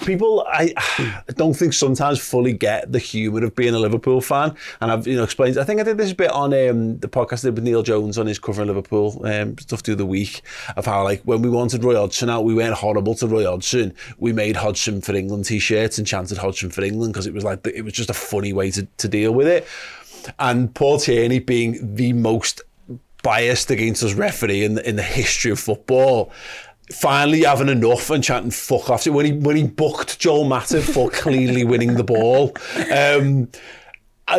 people, I don't think sometimes fully get the humour of being a Liverpool fan, and I've explained. I think I did this bit on the podcast I did with Neil Jones on his covering Liverpool stuff the other week, of how like when we wanted Roy Hodgson out, we weren't horrible to Roy Hodgson. We made Hodgson for England t-shirts and chanted Hodgson for England because it was like it was just a funny way to deal with it. And Paul Tierney being the most biased against us referee in the history of football, finally having enough and chanting fuck off when he booked Joel Matip for cleanly winning the ball. And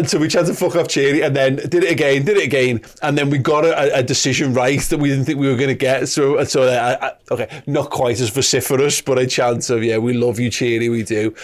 so we chanted fuck off Tierney, and then did it again, and then we got a decision right that we didn't think we were going to get. So okay, not quite as vociferous, but a chance of, yeah, we love you, Tierney, we do.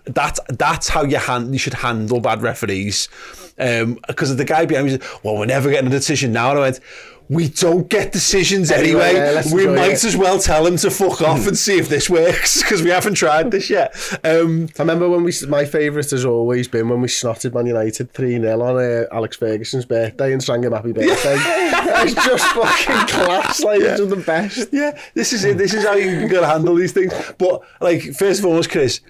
That's how you should handle bad referees. Because the guy behind me said, well, we're never getting a decision now. And I went, we don't get decisions anyway. We might as well tell him to fuck off and see if this works, because we haven't tried this yet. I remember when my favourite has always been when we snotted Man United 3-0 on Alex Ferguson's birthday and sang him happy birthday. It's just fucking class, like, it's just the best. Yeah, this is it. This is how you got to handle these things. But, like, first of all, Chris,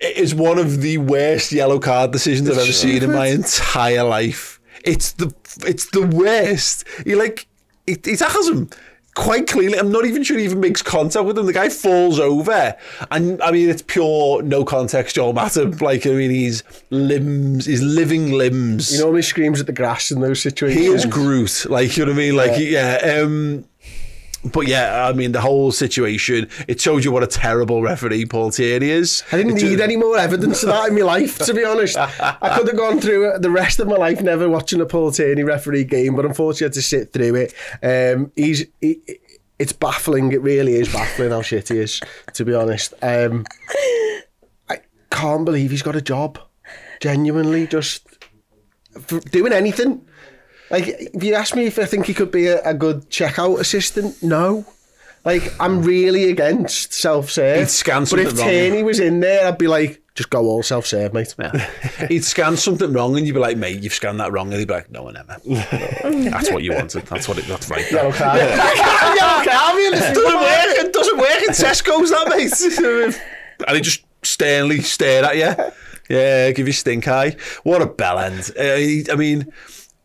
it is one of the worst yellow card decisions I've ever seen in my entire life. It's the worst. He tackles him quite cleanly. I'm not even sure he even makes contact with him. The guy falls over, and I mean, it's pure no context Joel Matip. Like, I mean, his living limbs. He normally screams at the grass in those situations. He is Groot. Like, you know what I mean? Like, yeah. But yeah, I mean, the whole situation, it showed you what a terrible referee Paul Tierney is. I didn't need any more evidence of that in my life, to be honest. I could have gone through the rest of my life never watching a Paul Tierney referee game, but unfortunately I had to sit through it. It's baffling. It really is baffling how shit he is, to be honest. I can't believe he's got a job. Genuinely, just for doing anything. Like, if you ask me if I think he could be a good checkout assistant, no. Like, I'm really against self-serve. He'd scan something wrong. But if Tierney was in there, I'd be like, just go all self-serve, mate. Yeah. He'd scan something wrong and you'd be like, mate, you've scanned that wrong. And he'd be like, no, I never. That's what you wanted. That's right. Yellow card. Yellow card. It doesn't work in Tesco's, that, mate. And he just sternly stared at you. Yeah, give you stink eye. What a bell end. I mean,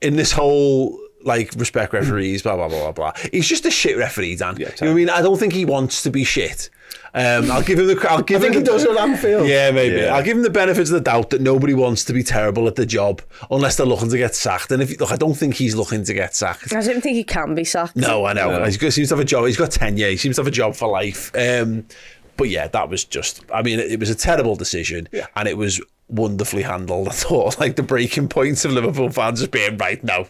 in this whole, like, respect referees, blah, blah, blah, blah, blah. He's just a shit referee, Dan. Yeah, you know what I mean? I don't think he wants to be shit. I'll give him the... I think he does at Anfield. Yeah, maybe. Yeah. I'll give him the benefit of the doubt that nobody wants to be terrible at the job unless they're looking to get sacked. And I don't think he's looking to get sacked. I don't think he can be sacked. No, I know. No. He seems to have a job. He's got tenure. He seems to have a job for life. But yeah, that was just... I mean, it was a terrible decision, and it was wonderfully handled. I thought, like, the breaking points of Liverpool fans just being right, no,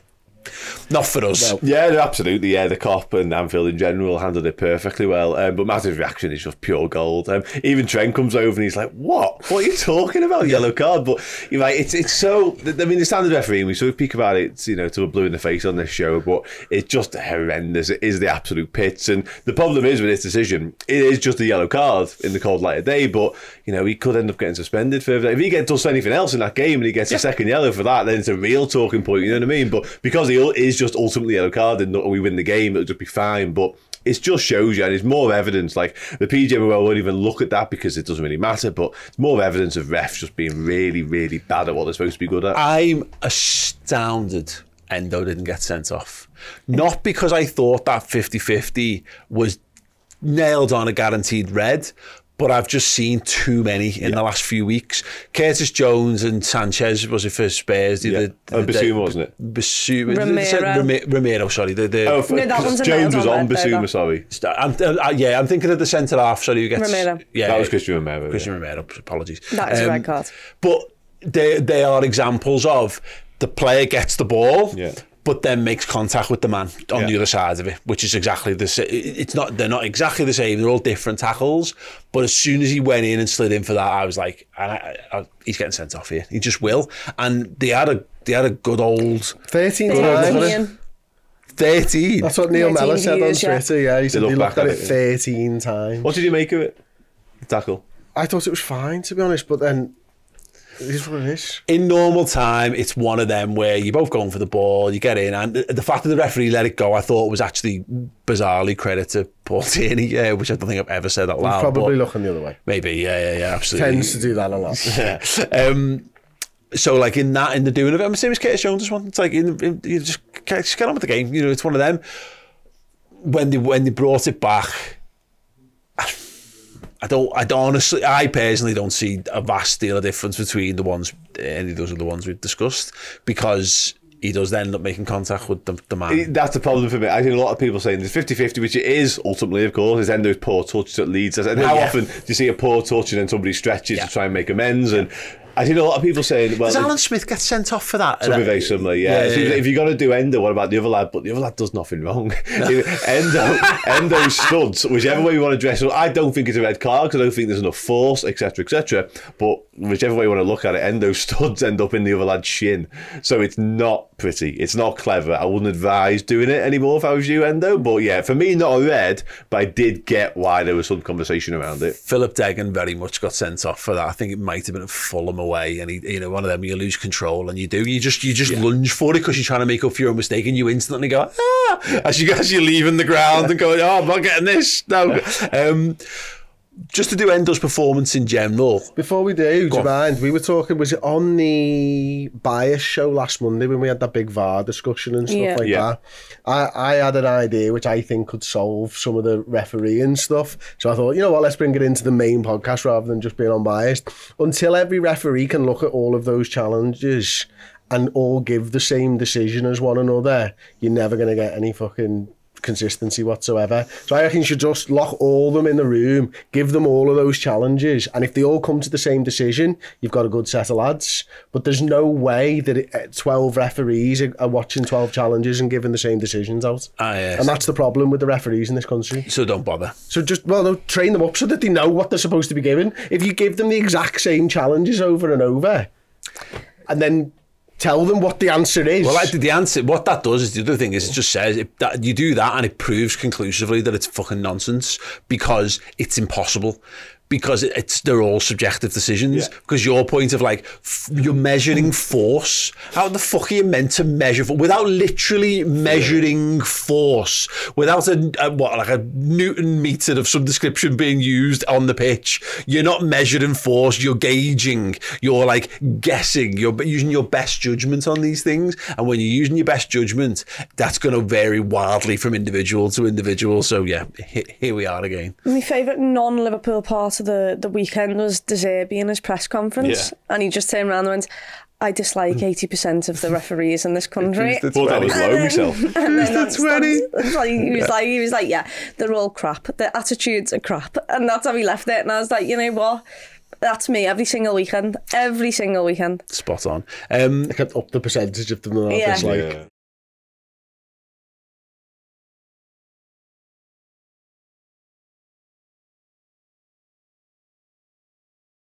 not for us. No. Yeah, absolutely. Yeah, the Kop and Anfield in general handled it perfectly well. But Matip's reaction is just pure gold. Even Trent comes over and he's like, "What? What are you talking about? Yellow card?" But you're right. It's so. I mean, the standard refereeing, we sort of speak about it, you know, till we're blue in the face on this show. But it's just horrendous. It is the absolute pits. And the problem is with this decision, it is just a yellow card in the cold light of day. But you know, he could end up getting suspended further. If he does anything else in that game and he gets a second yellow for that, then it's a real talking point. You know what I mean? But because he is just ultimately yellow card and we win the game, it'll just be fine. But it just shows you, and it's more evidence. Like, the PGMOL won't even look at that because it doesn't really matter, but it's more evidence of refs just being really, really bad at what they're supposed to be good at. I'm astounded Endo didn't get sent off. Not because I thought that 50-50 was nailed on a guaranteed red, but I've just seen too many in the last few weeks. Curtis Jones and Sanchez, was it for Spurs? Basuma, wasn't it? Romero, sorry. No, that one's Jones was on Basuma, sorry. I'm thinking of the centre half, sorry, who gets... Romero. Yeah, that was Christian Romero. Christian Romero, apologies. That is a red card. But they are examples of the player gets the ball, but then makes contact with the man on the other side of it, which is exactly the same. They're not exactly the same. They're all different tackles. But as soon as he went in and slid in for that, I was like, he's getting sent off here. He just will. And they had a good old 13 times. 13. That's what Neil Mellor said on Twitter. Yeah, he said he looked at it 13 times. What did you make of it? The tackle? I thought it was fine, to be honest, but then It is what it is. In normal time, it's one of them where you're both going for the ball, you get in, and the fact that the referee let it go, I thought was actually bizarrely credit to Paul Tierney, which I don't think I've ever said out loud. He's probably looking the other way. Maybe, yeah, absolutely. Tends to do that a lot. Yeah. So, like, in the doing of it, I'm the same as Curtis Jones this one. It's like, you just get on with the game. You know, it's one of them. When they brought it back, I personally don't see a vast deal of difference between the ones, any of those are the ones we've discussed, because he does then end up making contact with the man. That's the problem for me. I think a lot of people saying there's 50-50, which it is ultimately, of course, is Endo's poor touch that leads us. And how often do you see a poor touch and then somebody stretches to try and make amends? And I think a lot of people saying, well, does Alan Smith get sent off for that? Something very similar, yeah. So if you're going to do Endo, what about the other lad? But the other lad does nothing wrong. Endo studs, whichever way you want to dress it. I don't think it's a red card because I don't think there's enough force, etc., etc. But whichever way you want to look at it, Endo studs end up in the other lad's shin. So it's not pretty. It's not clever. I wouldn't advise doing it anymore if I was you, Endo. But yeah, for me, not a red, but I did get why there was some conversation around it. Philip Deggan very much got sent off for that. I think it might have been a Fulham away, and he, one of them, you lose control and you just lunge for it because you're trying to make up for your own mistake, and you instantly go as you're leaving the ground and going, I'm not getting this. No. Just to do Endo's performance in general. Before we do you mind? We were talking, was it on the Bias show last Monday when we had that big VAR discussion and stuff that? I had an idea which I think could solve some of the refereeing stuff. So I thought, you know what, let's bring it into the main podcast rather than just being unbiased. Until every referee can look at all of those challenges and all give the same decision as one another, you're never going to get any fucking consistency whatsoever. So I reckon you should just lock all of them in the room, give them all of those challenges, and if they all come to the same decision, you've got a good set of lads. But there's no way that 12 referees are watching 12 challenges and giving the same decisions out. Yes. And that's the problem with the referees in this country. So don't bother. So just, train them up so that they know what they're supposed to be given. If you give them the exact same challenges over and over, and then tell them what the answer is. Well, the answer, what that does is, the other thing is, it just says that you do that and it proves conclusively that it's fucking nonsense, because it's impossible. Because they're all subjective decisions. Because your point of, like, you're measuring force. How the fuck are you meant to measure without literally measuring force? Without a Newton meter of some description being used on the pitch? You're not measuring force. You're gauging. You're, like, guessing. You're using your best judgment on these things. And when you're using your best judgment, that's going to vary wildly from individual to individual. So yeah, here we are again. My favourite non-Liverpool part of the weekend was De Zerbi in his press conference, and he just turned around and went, I dislike 80% of the referees in this country. Thought that was low myself. And then that's 20. He was like, yeah, they're all crap. Their attitudes are crap. And that's how he left it. And I was like, you know what? That's me every single weekend. Every single weekend. Spot on. I kept up the percentage of them that I dislike.